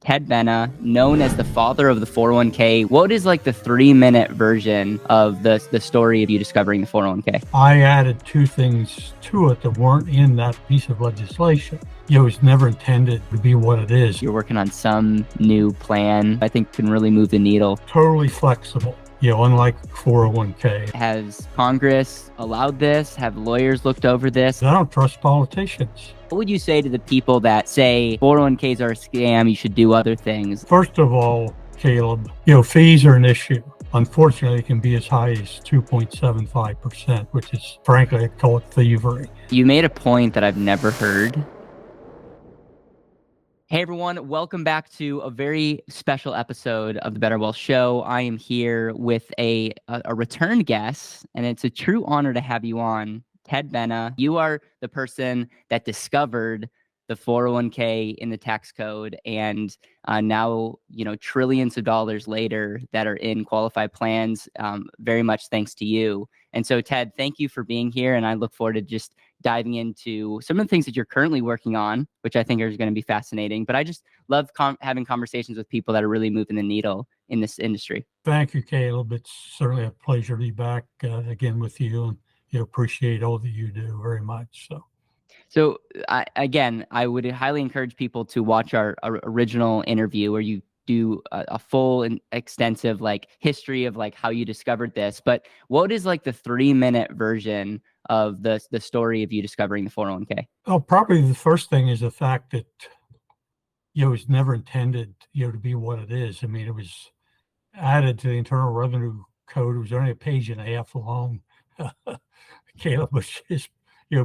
Ted Benna, known as the father of the 401k. What is like the 3-minute version of the story of you discovering the 401k? I added two things to it that weren't in that piece of legislation. It was never intended to be what it is. You're working on some new plan I think can really move the needle. Totally flexible, unlike 401k. Has Congress allowed this? Have lawyers looked over this? I don't trust politicians. What would you say to the people that say 401ks are a scam, you should do other things? First of all, Caleb, fees are an issue. Unfortunately, it can be as high as 2.75%, which is, frankly, I call it thievery. You made a point that I've never heard. Hey everyone, welcome back to a very special episode of the BetterWealth Show. I am here with a return guest, and it's a true honor to have you on, Ted Benna. You are the person that discovered the 401k in the tax code, and now, trillions of dollars later that are in qualified plans, very much thanks to you. And so, Ted, thank you for being here, and I look forward to just diving into some of the things that you're currently working on, which I think are going to be fascinating. But I just love having conversations with people that are really moving the needle in this industry. Thank you, Caleb. It's certainly a pleasure to be back again with you, and appreciate all that you do very much. So I would highly encourage people to watch our original interview where you do a full and extensive history of how you discovered this. But what is the 3-minute version of the story of you discovering the 401k? Oh, probably the first thing is the fact that it was never intended to be what it is. I mean, it was added to the Internal Revenue Code. It was only a page and a half long. Caleb, which is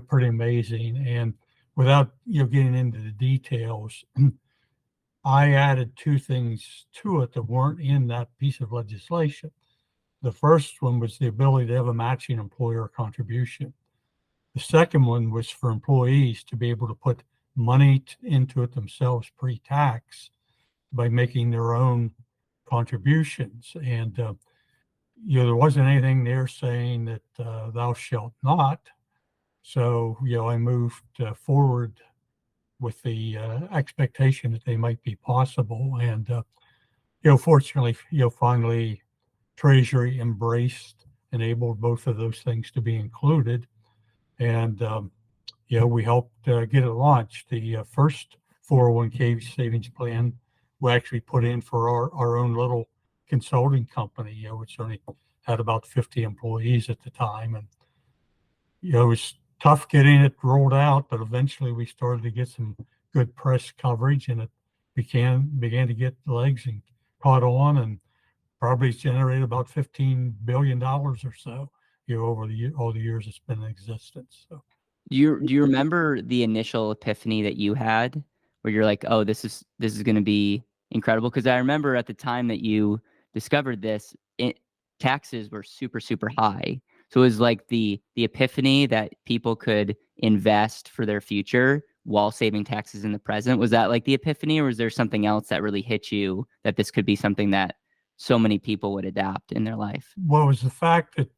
pretty amazing. And without getting into the details, I added two things to it that weren't in that piece of legislation. The first one was the ability to have a matching employer contribution. The second one was for employees to be able to put money into it themselves pre-tax by making their own contributions. And there wasn't anything there saying that thou shalt not. So, I moved forward with the expectation that they might be possible. And, fortunately, finally, Treasury enabled both of those things to be included. And, we helped get it launched. The first 401k savings plan we actually put in for our own little consulting company, which only had about 50 employees at the time. And, it was tough getting it rolled out, but eventually we started to get some good press coverage, and it began to get legs and caught on, and probably generated about $15 billion or so, over all the years it's been in existence. So, do you remember the initial epiphany that you had, where you're like, "Oh, this is going to be incredible"? Because I remember at the time that you discovered this, taxes were super, super high. So it was like the epiphany that people could invest for their future while saving taxes in the present. Was that the epiphany, or was there something else that really hit you that this could be something that so many people would adapt in their life? Well, it was the fact that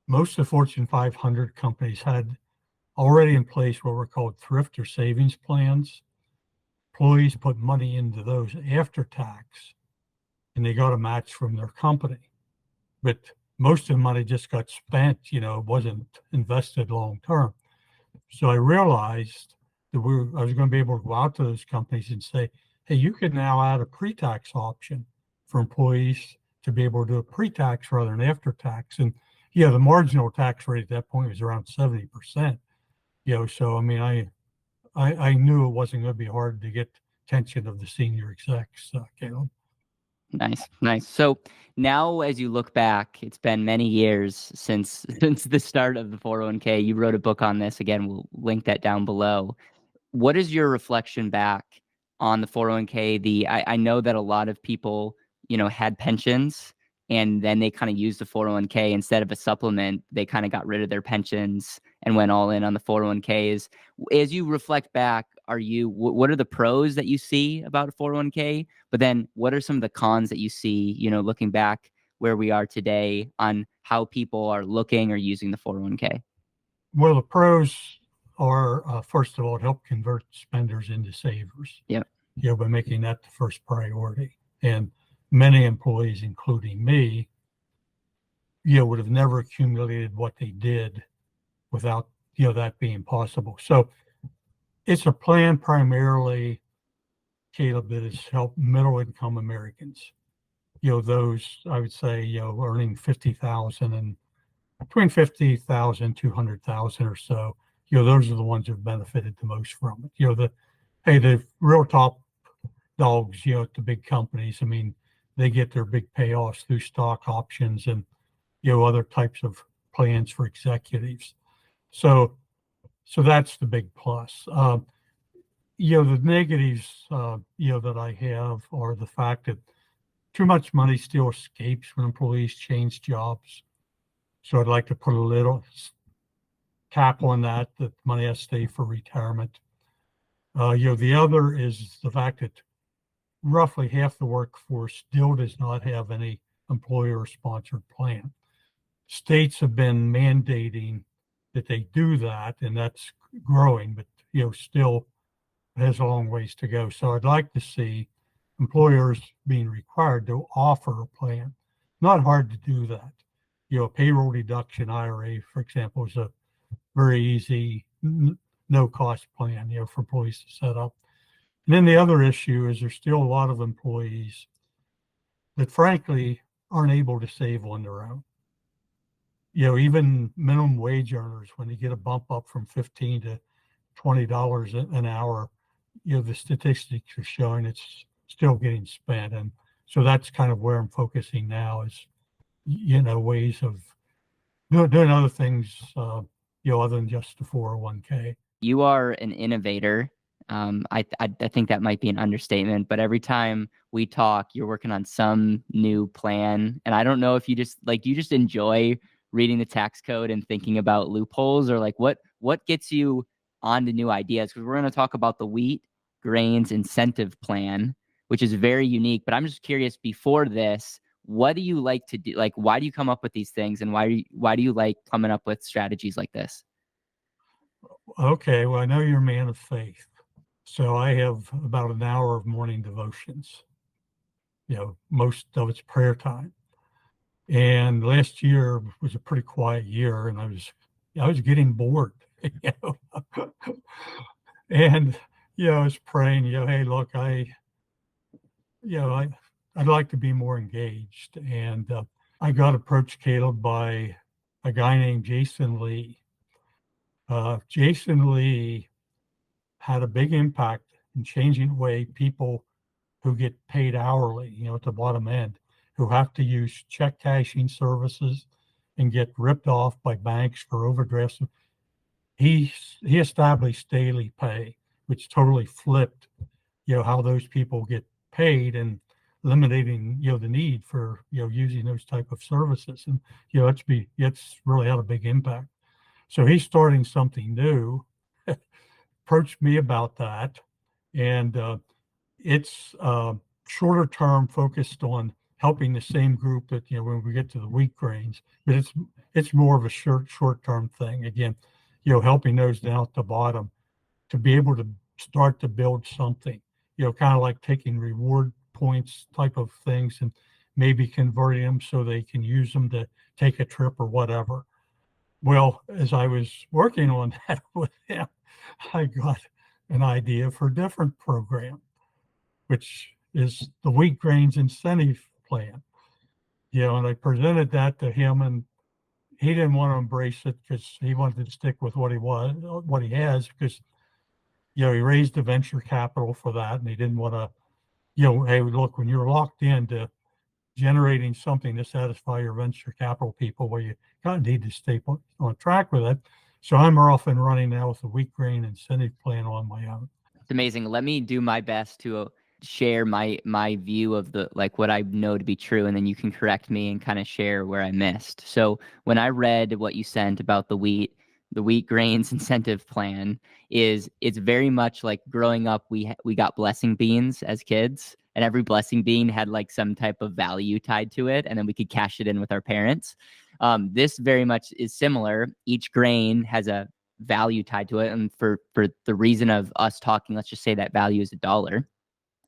most of the Fortune 500 companies had already in place what were called thrift or savings plans. Employees put money into those after tax, and they got a match from their company. But most of the money just got spent, it wasn't invested long term. So I realized that I was going to be able to go out to those companies and say, hey, you can now add a pre-tax option for employees to be able to do a pre-tax rather than after tax. And the marginal tax rate at that point was around 70%. So I mean, I knew it wasn't going to be hard to get attention of the senior execs, Caleb. Nice. So now, as you look back, it's been many years since the start of the 401k. You wrote a book on this. Again, we'll link that down below. What is your reflection back on the 401k? I know that a lot of people, had pensions, and then they kind of used the 401k instead of a supplement. They kind of got rid of their pensions and went all in on the 401ks. As you reflect back, what are the pros that you see about a 401k? But then what are some of the cons that you see, looking back where we are today on how people are looking or using the 401k? Well, the pros are, first of all, it helped convert spenders into savers. Yep. by making that the first priority. And many employees, including me, would have never accumulated what they did without, that being possible. So it's a plan primarily, Caleb, that has helped middle income Americans. Those I would say, earning 50,000 and between 50,000, 200,000 or so, those are the ones who've benefited the most from it. The real top dogs, at the big companies, I mean, they get their big payoffs through stock options and, other types of plans for executives. So that's the big plus. The negatives, that I have are the fact that too much money still escapes when employees change jobs. So I'd like to put a little cap on that money has to stay for retirement. The other is the fact that roughly half the workforce still does not have any employer-sponsored plan. States have been mandating that they do that, and that's growing, but still has a long ways to go. So I'd like to see employers being required to offer a plan. Not hard to do that. A payroll deduction IRA, for example, is a very easy, no-cost plan, for employees to set up. And then the other issue is there's still a lot of employees that frankly aren't able to save on their own. Even minimum wage earners, when they get a bump up from $15 to $20 an hour, the statistics are showing it's still getting spent. And so that's kind of where I'm focusing now is, ways of doing other things, other than just the 401k. You are an innovator. I think that might be an understatement, but every time we talk, you're working on some new plan. And I don't know if you just enjoy reading the tax code and thinking about loopholes, or like what gets you onto new ideas? Because we're going to talk about the wheat grains incentive plan, which is very unique. But I'm just curious, before this, what do you like to do? Like, why do you come up with these things, and why do you like coming up with strategies like this? Okay, well, I know you're a man of faith. So I have about an hour of morning devotions. Most of it's prayer time. And last year was a pretty quiet year, and I was getting bored. And I was praying, hey, look, I'd like to be more engaged. And I got approached, Caleb, by a guy named Jason Lee. Jason Lee had a big impact in changing the way people who get paid hourly, at the bottom end, who have to use check cashing services and get ripped off by banks for overdrafts. He established daily pay, which totally flipped, how those people get paid and eliminating, the need for, using those type of services. And, it's really had a big impact. So he's starting something new, approached me about that. And it's shorter term, focused on helping the same group that, when we get to the wheat grains, but it's more of a short term thing. Again, helping those down at the bottom to be able to start to build something, kind of like taking reward points type of things and maybe converting them so they can use them to take a trip or whatever. Well, as I was working on that with him, I got an idea for a different program, which is the wheat grains incentive plan. And I presented that to him, and he didn't want to embrace it because he wanted to stick with what he has, because, he raised the venture capital for that, and he didn't want to, hey, look, when you're locked into generating something to satisfy your venture capital people, well, you kind of need to stay on track with it. So I'm off and running now with the wheat grain incentive plan on my own. It's amazing. Let me do my best to share my view of what I know to be true, and then you can correct me and kind of share where I missed. So when I read what you sent about the wheat grains incentive plan, it's very much like growing up. We got blessing beans as kids, and every blessing bean had like some type of value tied to it, and then we could cash it in with our parents. This very much is similar. Each grain has a value tied to it, and for the reason of us talking, let's just say that value is $1.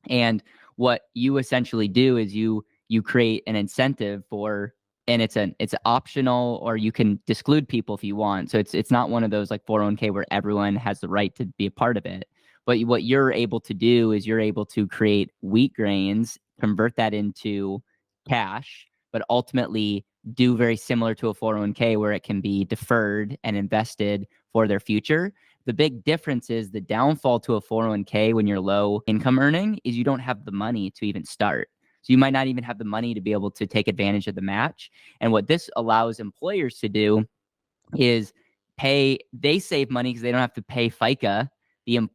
And what you essentially do is you create an incentive for, and it's optional, or you can exclude people if you want. So it's not one of those like 401k where everyone has the right to be a part of it. But what you're able to do is you're able to create wheat grains, convert that into cash, but ultimately do very similar to a 401k where it can be deferred and invested for their future. The big difference is the downfall to a 401k when you're low income earning is you don't have the money to even start. So you might not even have the money to be able to take advantage of the match. And what this allows employers to do is they save money because they don't have to pay FICA. The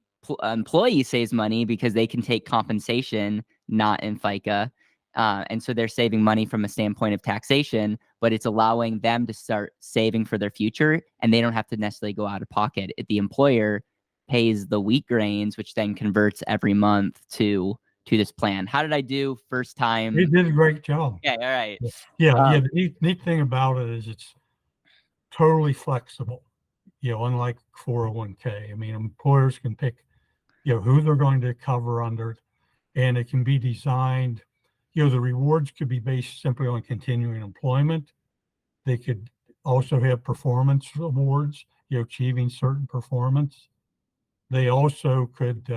employee saves money because they can take compensation not in FICA. And so they're saving money from a standpoint of taxation, but it's allowing them to start saving for their future, and they don't have to necessarily go out of pocket. The employer pays the wheat grains, which then converts every month to this plan. How did I do first time? You did a great job. Okay, all right. Yeah. The neat thing about it is it's totally flexible. Unlike 401k. I mean, employers can pick, who they're going to cover under, and it can be designed. The rewards could be based simply on continuing employment. They could also have performance awards, achieving certain performance. They also could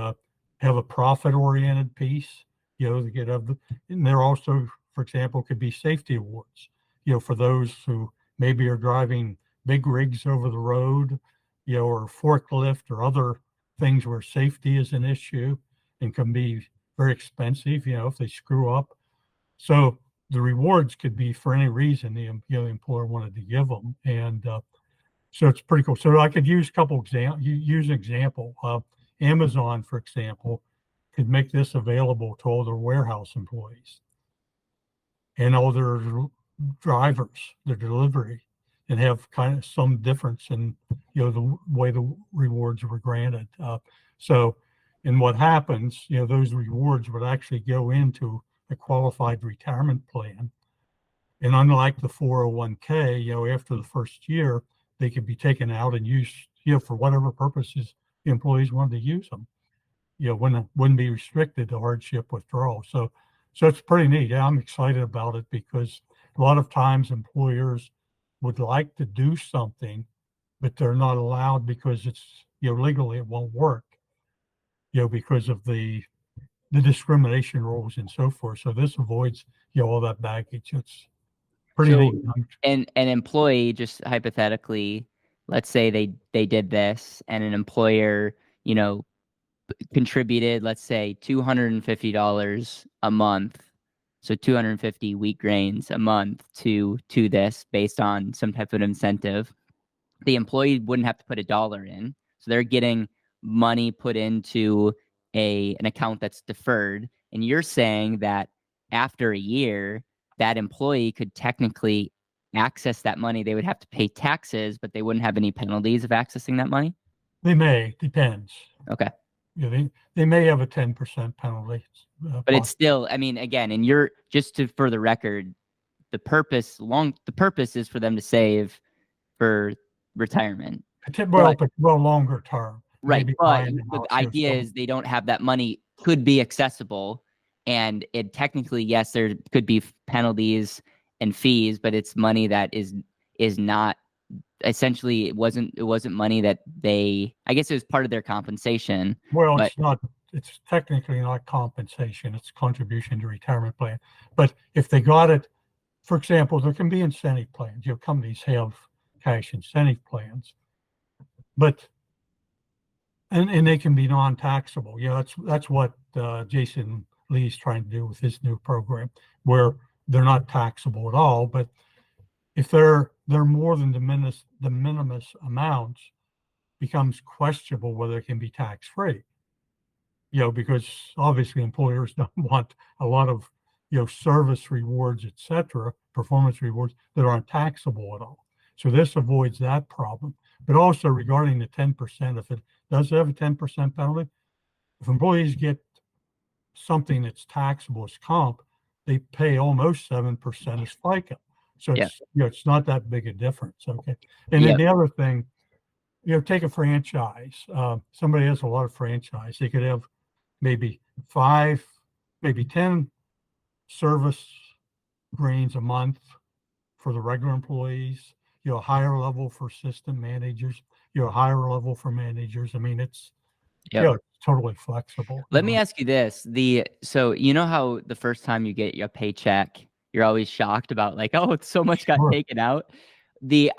have a profit-oriented piece, they could have, and there also, for example, could be safety awards, for those who maybe are driving big rigs over the road, or forklift or other things where safety is an issue and can be very expensive, if they screw up. So the rewards could be for any reason the employer wanted to give them, and so it's pretty cool. So I could use a couple examples. Use an example. Amazon, for example, could make this available to all their warehouse employees and all their drivers, their delivery, and have kind of some difference in the way the rewards were granted. And what happens, those rewards would actually go into a qualified retirement plan. And unlike the 401k, after the first year, they could be taken out and used, for whatever purposes the employees wanted to use them. Wouldn't be restricted to hardship withdrawal. So it's pretty neat. Yeah, I'm excited about it because a lot of times employers would like to do something, but they're not allowed because it's, legally it won't work, because of the discrimination rules and so forth. So this avoids, all that baggage. It's pretty neat. And an employee, just hypothetically, let's say they did this, and an employer, contributed, let's say $250 a month, so 250 wheat grains a month to this based on some type of incentive. The employee wouldn't have to put $1 in, so they're getting money put into an account that's deferred. And you're saying that after a year, that employee could technically access that money. They would have to pay taxes, but they wouldn't have any penalties of accessing that money? They may, depends. Okay. They may have a 10% penalty. But it's still, I mean, again, and you're just to, for the record, the purpose is for them to save for retirement. Well, longer term. Right. But the idea is they don't have that money could be accessible. And it technically, yes, there could be penalties and fees, but it's money that is not, essentially it wasn't money that I guess it was part of their compensation. Well, it's technically not compensation, it's contribution to retirement plan. But if they got it, for example, there can be incentive plans. Companies have cash incentive plans, but and they can be non-taxable. That's what Jason Lee's trying to do with his new program, where they're not taxable at all. But if they're more than the minimus amounts, becomes questionable whether it can be tax-free. Because obviously employers don't want a lot of service rewards, etc., performance rewards that aren't taxable at all. So this avoids that problem. But also regarding the 10%, if it does have a 10% penalty, if employees get something that's taxable as comp, they pay almost 7% as FICA. So it's it's not that big a difference. Okay. And then the other thing, take a franchise. Somebody has a lot of franchise. They could have maybe 5 maybe 10 service greens a month for the regular employees, a higher level for assistant managers, a higher level for managers. I mean, it's, Yep. it's totally flexible. Let me ask you this. So you know how the first time you get your paycheck, you're always shocked about like, oh, it's so much got Sure. taken out.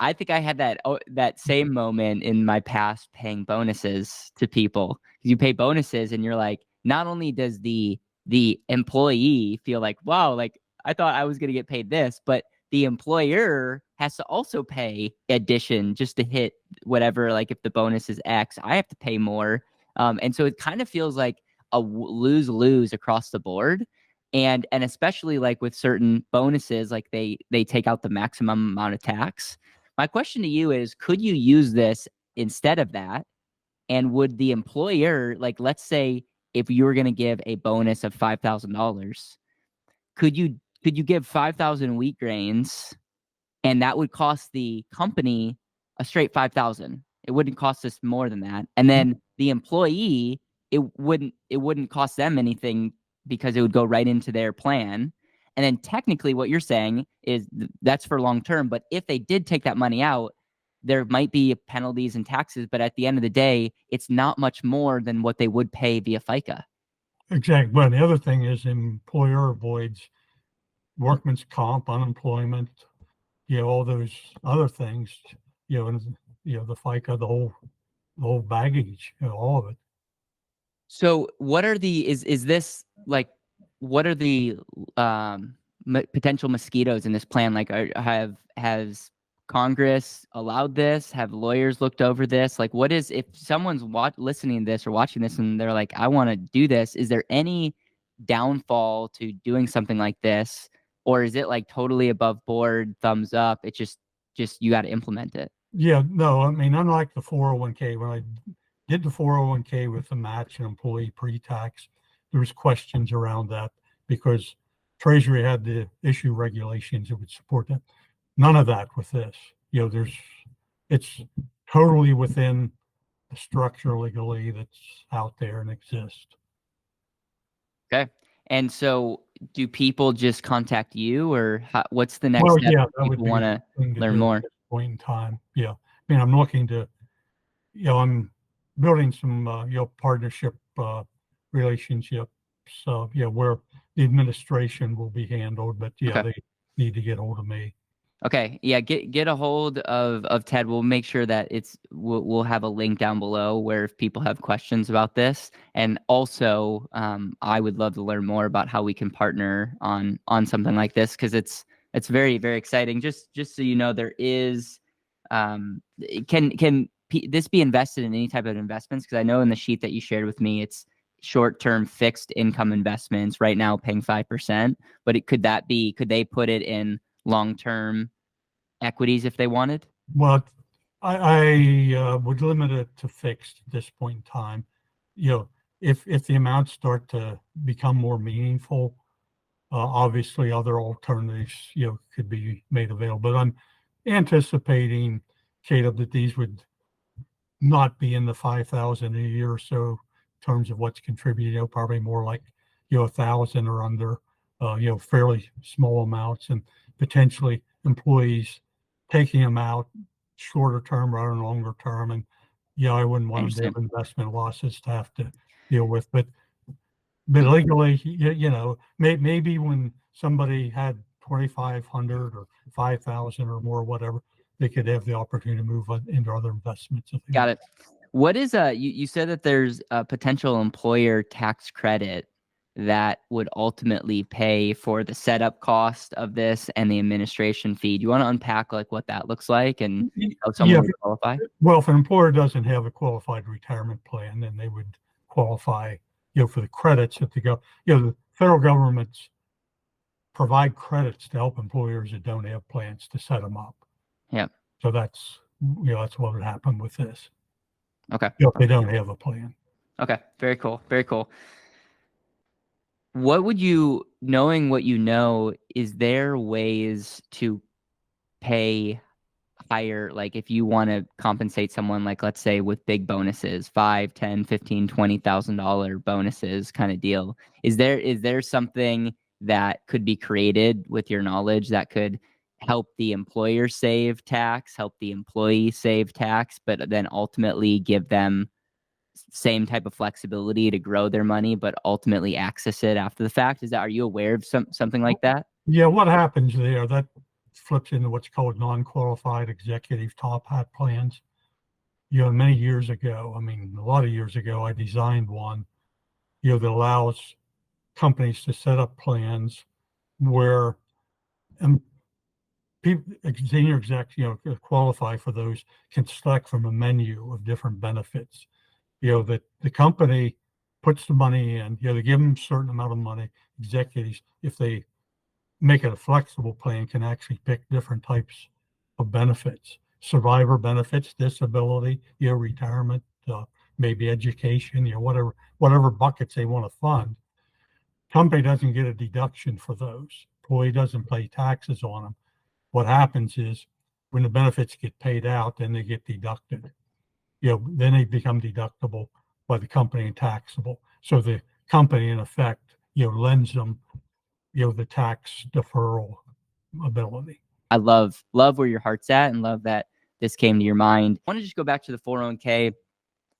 I think I had that same moment in my past paying bonuses to people. You pay bonuses and you're like, not only does the employee feel like, wow, like I thought I was gonna get paid this, but the employer has to also pay addition just to hit whatever, like if the bonus is X, I have to pay more. And so it kind of feels like a lose-lose across the board. And especially like with certain bonuses, like they take out the maximum amount of tax. My question to you is, could you use this instead of that? And would the employer, like let's say if you were going to give a bonus of $5,000, could you give 5,000 wheat grains and that would cost the company a straight 5,000. It wouldn't cost us more than that. And then the employee, it wouldn't cost them anything because it would go right into their plan. And then technically what you're saying is that's for long term, but if they did take that money out, there might be penalties and taxes, but at the end of the day, it's not much more than what they would pay via FICA. Exactly. Well, the other thing is employer avoids workman's comp, unemployment, all those other things, and the FICA, the whole baggage, all of it. So what are is this like what are the potential mosquitoes in this plan? Like has Congress allowed this? Have lawyers looked over this? Like what is if someone's listening to this or watching this and they're like, I want to do this, is there any downfall to doing something like this? Or is it like totally above board, thumbs up? It's just you got to implement it. Yeah, no, I mean, unlike the 401k, when I did the 401k with the match and employee pre-tax, there was questions around that because Treasury had to issue regulations that would support that. None of that with this. It's totally within the structure legally that's out there and exists. Okay. And so do people just contact you or what's the next Well, step yeah, if that would people be want the to thing to learn do at more? this point in time. Yeah. I mean, I'm looking to, I'm building some, partnership relationships. So, where the administration will be handled, but Okay. they need to get hold of me. Okay. Yeah, get a hold of Ted. We'll make sure that we'll have a link down below where if people have questions about this. And also, I would love to learn more about how we can partner on something like this because it's very, very exciting. Just so you know, there is this be invested in any type of investments? Because I know in the sheet that you shared with me, it's short-term fixed income investments right now paying 5%, but could they put it in long-term equities if they wanted? Well, I would limit it to fixed at this point in time. If the amounts start to become more meaningful, obviously other alternatives, could be made available. But I'm anticipating, Caleb, that these would not be in the 5,000 a year or so in terms of what's contributed, probably more like, 1,000 or under, fairly small amounts and potentially employees taking them out shorter term rather than longer term. And I wouldn't want them to have Interesting. investment losses to have to deal with. But legally, maybe when somebody had 2,500 or 5,000 or more, whatever, they could have the opportunity to move into other investments if they Got want. it. What is you said that there's a potential employer tax credit that would ultimately pay for the setup cost of this and the administration fee. Do you want to unpack like what that looks like and how Yeah. someone would qualify? Well, if an employer doesn't have a qualified retirement plan, then they would qualify, for the credits that the federal governments provide credits to help employers that don't have plans to set them up. Yeah. So that's what would happen with this. Okay. If they don't have a plan. Okay. Very cool. Very cool. What would you, knowing what you know, is there ways to pay higher, like if you want to compensate someone, like let's say with big bonuses, 5, 10, 15, $20,000 bonuses kind of deal, is there something that could be created with your knowledge that could help the employer save tax, help the employee save tax, but then ultimately give them same type of flexibility to grow their money, but ultimately access it after the fact? Are you aware of something like that? Yeah, what happens there, that flips into what's called non-qualified executive top hat plans. Many years ago, a lot of years ago, I designed one, that allows companies to set up plans where people, senior execs, qualify for those, can select from a menu of different benefits. That the company puts the money in, they give them a certain amount of money. Executives, if they make it a flexible plan, can actually pick different types of benefits: survivor benefits, disability, retirement, maybe education, whatever buckets they want to fund. Company doesn't get a deduction for those. Employee doesn't pay taxes on them. What happens is when the benefits get paid out, then they get deducted. Then they become deductible by the company and taxable. So the company, in effect, lends them, the tax deferral ability. I love where your heart's at and love that this came to your mind. I want to just go back to the 401k.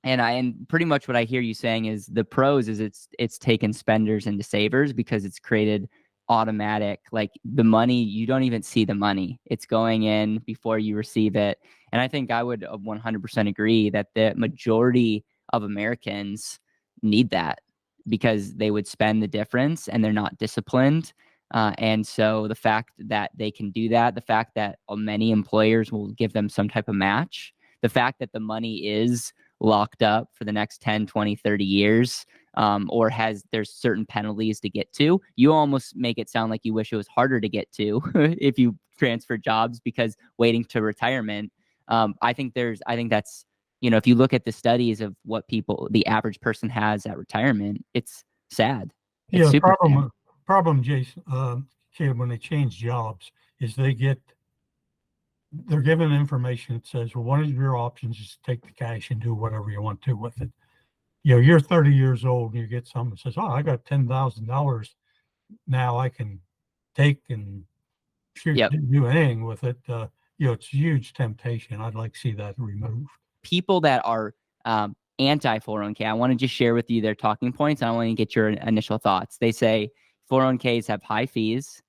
And pretty much what I hear you saying is the pros is it's taken spenders into savers because it's created automatic, like the money, you don't even see the money. It's going in before you receive it. And I think I would 100% agree that the majority of Americans need that because they would spend the difference and they're not disciplined. And so the fact that they can do that, the fact that many employers will give them some type of match, the fact that the money is locked up for the next 10, 20, 30 years, or there's certain penalties to get to. You almost make it sound like you wish it was harder to get to if you transfer jobs because waiting to retirement. I think that's, if you look at the studies of what the average person has at retirement, it's sad. It's super sad. Problem, Jason, Caleb, when they change jobs is they're given information that says, well, one of your options is to take the cash and do whatever you want to with it. You're 30 years old and you get someone that says, oh, I got $10,000 now I can take and do anything with it. It's a huge temptation. I'd like to see that removed. People that are anti 401k, I want to just share with you their talking points. I want to get your initial thoughts. They say 401ks have high fees.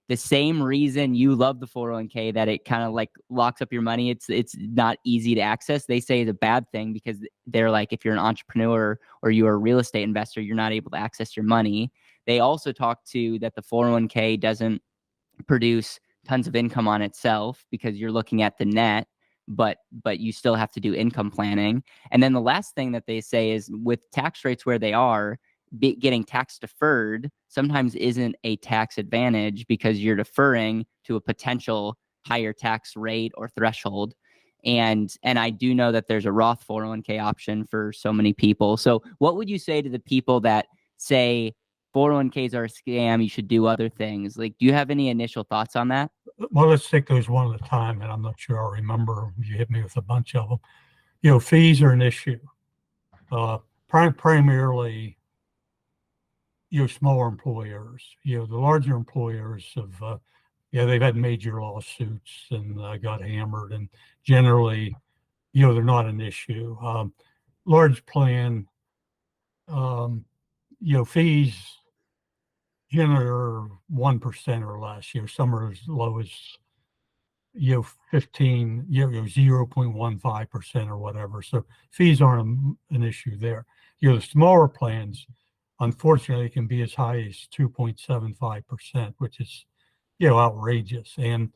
The same reason you love the 401k, that it kind of like locks up your money, it's not easy to access, they say is a bad thing because they're like, if you're an entrepreneur or you're a real estate investor, you're not able to access your money. They also talk to that the 401k doesn't produce tons of income on itself because you're looking at the net, but you still have to do income planning. And then the last thing that they say is with tax rates where they are, getting tax deferred sometimes isn't a tax advantage because you're deferring to a potential higher tax rate or threshold. And I do know that there's a Roth 401k option for so many people. So what would you say to the people that say 401ks are a scam, you should do other things? Like, do you have any initial thoughts on that? Well, let's take those one at a time, and I'm not sure I'll remember. You hit me with a bunch of them. Fees are an issue. Primarily, smaller employers. The larger employers have, they've had major lawsuits and got hammered, and generally, they're not an issue. Large plan, fees generally are 1% or less. Some are as low as 15, 0.15% or whatever. So fees aren't an issue there. The smaller plans, unfortunately, can be as high as 2.75%, which is, outrageous. And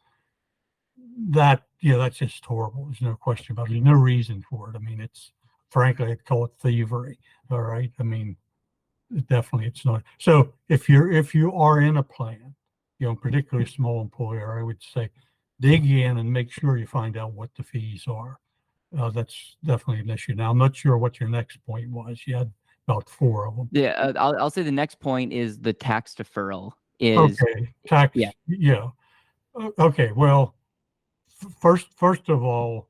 that, that's just horrible. There's no question about it. There's no reason for it. It's, frankly, I'd call it thievery. All right. Definitely it's not. So if you are in a plan, particularly a small employer, I would say dig in and make sure you find out what the fees are. That's definitely an issue. Now, I'm not sure what your next point was. You had about 4 of them. Yeah, I'll say the next point is the tax deferral. Okay, tax. Yeah. Okay, well, First of all,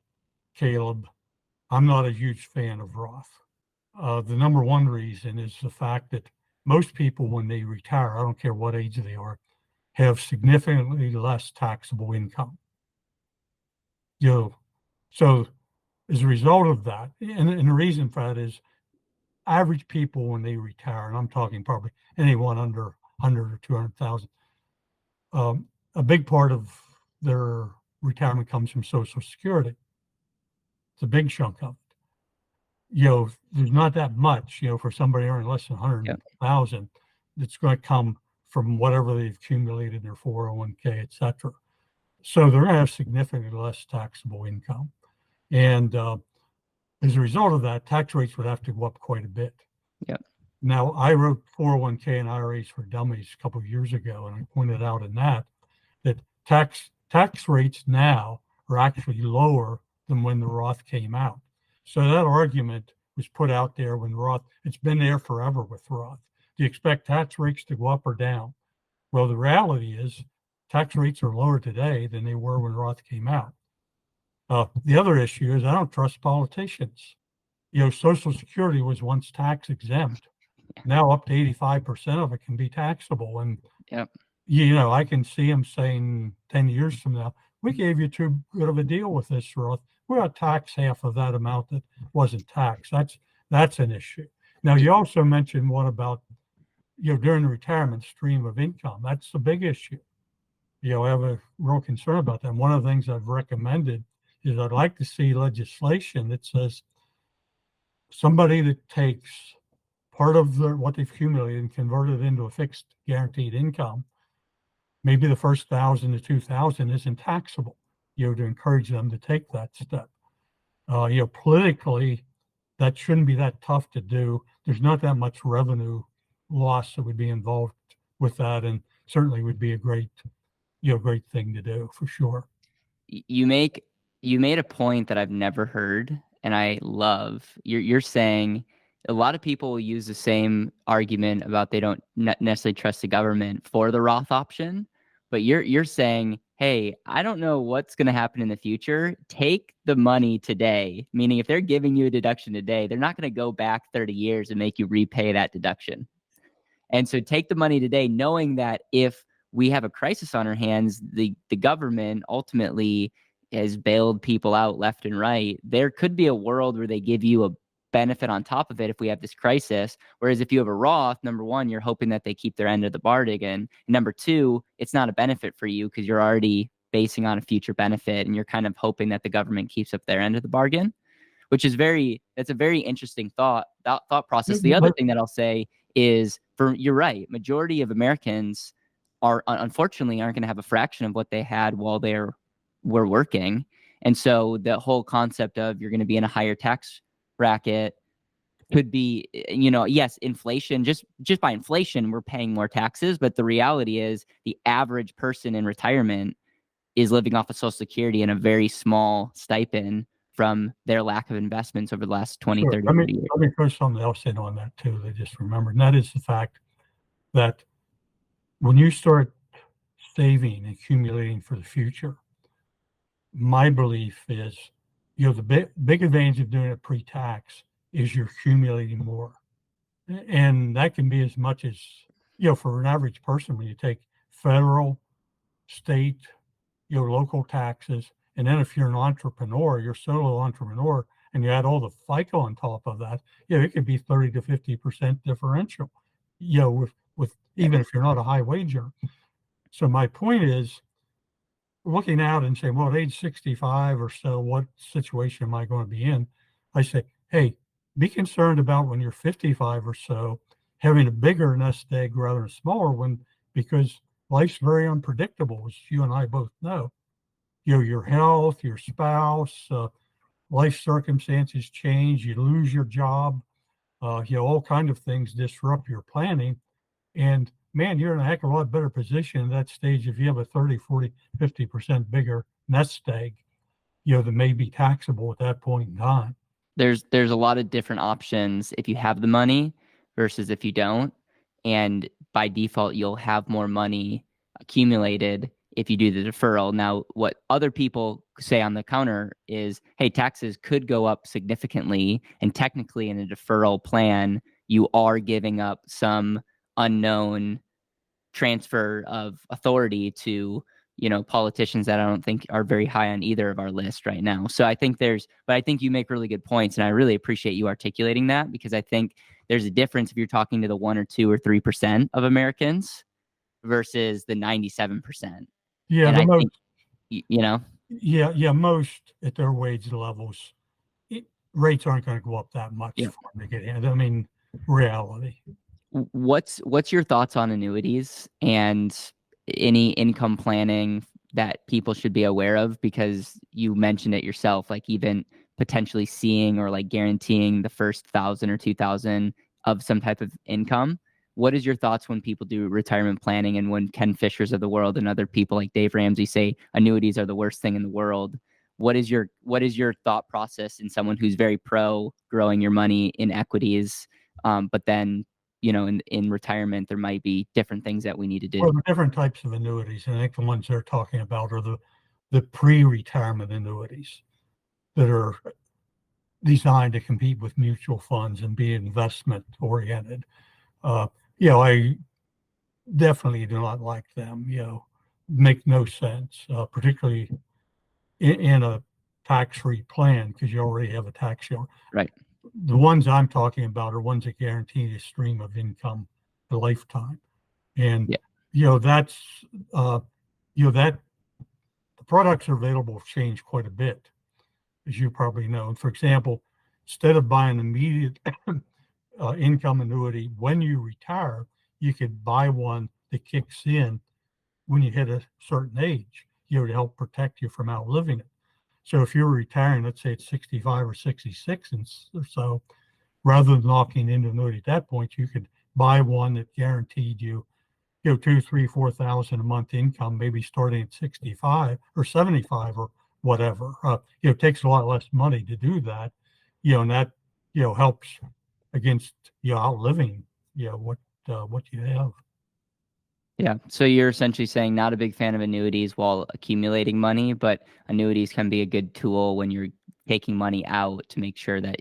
Caleb, I'm not a huge fan of Roth. The number one reason is the fact that most people, when they retire, I don't care what age they are, have significantly less taxable income. So as a result of that, and the reason for that is average people when they retire, and I'm talking probably anyone under 100 or 200,000, a big part of their retirement comes from Social Security. It's a big chunk of it. There's not that much, for somebody earning less than 100,000, that's going to come from whatever they've accumulated in their 401K, et cetera. So they're going to have significantly less taxable income. And as a result of that, tax rates would have to go up quite a bit. Yep. Now, I wrote 401K and IRAs for Dummies a couple of years ago, and I pointed out in that tax rates now are actually lower than when the Roth came out. So that argument was put out there when Roth, it's been there forever with Roth. Do you expect tax rates to go up or down? Well, the reality is tax rates are lower today than they were when Roth came out. The other issue is I don't trust politicians. Social Security was once tax exempt. Now up to 85% of it can be taxable. And, I can see them saying 10 years from now, we gave you too good of a deal with this, Roth. We're going to tax half of that amount that wasn't taxed. That's an issue. Now, you also mentioned what about, during the retirement stream of income. That's the big issue. I have a real concern about that. And one of the things I've recommended is I'd like to see legislation that says somebody that takes part of what they've accumulated and converted it into a fixed guaranteed income, maybe the first 1,000 to 2,000 isn't taxable, to encourage them to take that step. Politically, that shouldn't be that tough to do. There's not that much revenue loss that would be involved with that, and certainly would be a great thing to do for sure. You made a point that I've never heard, and I love. You're saying a lot of people will use the same argument about they don't necessarily trust the government for the Roth option, but you're saying, hey, I don't know what's going to happen in the future. Take the money today, meaning if they're giving you a deduction today, they're not going to go back 30 years and make you repay that deduction. And so take the money today, knowing that if we have a crisis on our hands, the government ultimately has bailed people out left and right. There could be a world where they give you a benefit on top of it if we have this crisis. Whereas if you have a Roth, number one, you're hoping that they keep their end of the bargain. And number two, it's not a benefit for you because you're already basing on a future benefit and you're kind of hoping that the government keeps up their end of the bargain, which is that's a very interesting thought process. The other thing that I'll say is, you're right, majority of Americans unfortunately aren't going to have a fraction of what they had while were working. And so the whole concept of you're going to be in a higher tax bracket could be, yes, inflation, just by inflation, we're paying more taxes. But the reality is the average person in retirement is living off of Social Security and a very small stipend from their lack of investments over the last 20, sure. 30, 40 years. Let me throw something else in on that too. I just remembered, and that is the fact that when you start saving and accumulating for the future, my belief is, the big advantage of doing it pre-tax is you're accumulating more. And that can be as much as, for an average person, when you take federal, state, local taxes, and then if you're an entrepreneur, you're solo entrepreneur, and you add all the FICA on top of that, it could be 30 to 50% differential, with even if you're not a high wage earner. So my point is, looking out and saying, well, at age 65 or so, what situation am I going to be in? I say, hey, be concerned about when you're 55 or so, having a bigger nest egg rather than a smaller one, because life's very unpredictable, as you and I both know. Your health, your spouse, life circumstances change, you lose your job, all kinds of things disrupt your planning. And man, you're in a heck of a lot better position at that stage if you have a 30, 40, 50% bigger nest egg, that may be taxable at that point in time. There's a lot of different options if you have the money versus if you don't. And by default, you'll have more money accumulated if you do the deferral. Now, what other people say on the counter is, hey, taxes could go up significantly, and technically in a deferral plan, you are giving up some unknown transfer of authority to, politicians that I don't think are very high on either of our list right now. So I think but I think you make really good points, and I really appreciate you articulating that, because I think there's a difference if you're talking to the 1 or 2 or 3% of Americans versus the 97%. Yeah, And the I most, think, most at their wage levels, rates aren't going to go up that much for them to get in. I mean, reality. What's your thoughts on annuities and any income planning that people should be aware of? Because you mentioned it yourself, like even potentially seeing or like guaranteeing the first 1,000 or 2,000 of some type of income. What is your thoughts when people do retirement planning, and when Ken Fishers of the world and other people like Dave Ramsey say annuities are the worst thing in the world? What is your thought process in someone who's very pro growing your money in equities, but then in retirement, there might be different things that we need to do? Well, the different types of annuities, and I think the ones they're talking about are the pre-retirement annuities that are designed to compete with mutual funds and be investment oriented. I definitely do not like them. Make no sense, particularly in a tax-free plan, because you already have a tax shelter. Right. The ones I'm talking about are ones that guarantee a stream of income a lifetime. And, that's, that the products are available have changed quite a bit, as you probably know. For example, instead of buying immediate income annuity when you retire, you could buy one that kicks in when you hit a certain age, to help protect you from outliving it. So if you're retiring, let's say it's 65 or 66 or so, rather than locking into annuity at that point, you could buy one that guaranteed you, 2, 3, 4,000 a month income, maybe starting at 65 or 75 or whatever. It takes a lot less money to do that, and that, helps against outliving, what you have. Yeah. So you're essentially saying not a big fan of annuities while accumulating money, but annuities can be a good tool when you're taking money out to make sure that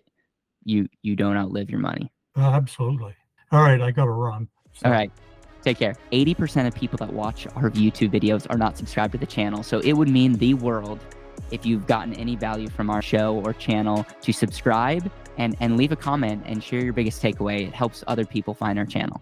you don't outlive your money. Absolutely. All right, I got to run. So. All right. Take care. 80% of people that watch our YouTube videos are not subscribed to the channel. So it would mean the world if you've gotten any value from our show or channel to subscribe and leave a comment and share your biggest takeaway. It helps other people find our channel.